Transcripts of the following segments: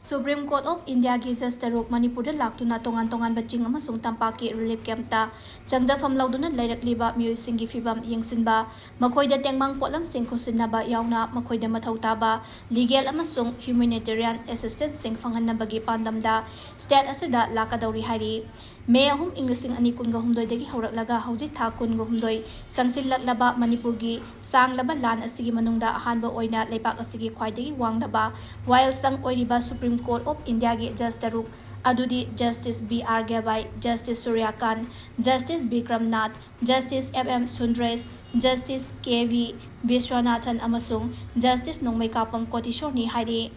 Supreme Court of India ki Judge Taruk Manipurda Laktuna tongan baching amasung tampaki relief campta changjafam lauduna Leiriba Meeoi Singgi Fibam Yengsinba makoida tengmang potlam sing khusinaba yauna makoida mathau taba legal amasung humanitarian assistance sing fanganabagi pandamda state asida Lakkadouri hari May ahum Inglising ani kunga humdoi dagi hauraklaga haujik tha kunga humdoi sangsillaklaba Manipurgi sanglaba lan asigi manungda ahanba oina leibak asigi khwaidagi wangdaba while sang oiriba Supreme Court of India gi Judge Taruk adudi Justice B.R. Gabai, Justice Surya Khan, Justice Bikram Nath, Justice M.M. Sundres, Justice K.V. Vishwanathan amasung Justice Nongmai Kapam Kotishorni hari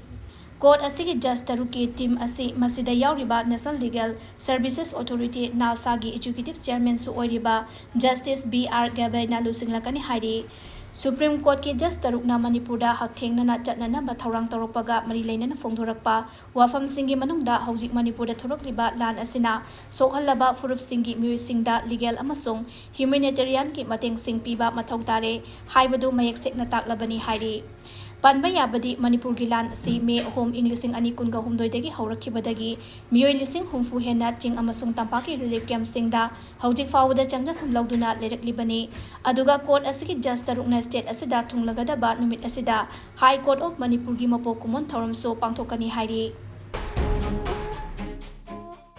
Court asigi Judge Taruk ki team asi masida yauriba National Legal Services Authority NALSA gi Executive Chairman su oiriba Justice B.R. Gabai na lusinglakani hari Supreme Court ki Judge Taruk na Manipurda hakthengna chatnana ba thaurang toropaga mari leinana phongdorakpa wafam singgi manungda haujik Manipurda thorokliba lan asina sokhallaba furup singgi Meeoi singda legal amasung humanitarian ki mateng sing piba mathau tare haibadu mayek sekna taklabani hari Panba yabadi Manipur gilan si May ahom Inglising ani kunga humdoi dagi haurakibadagi Meeoi lising humfu hena ching amasung tampaki relief camp singda haujik fawada changjafam lauduna leiraklibani aduga court asigi Judge Taruk na state asida thunglagadaba numit asida High Court of Manipur gi mapo kumon thauram so pangthokani hari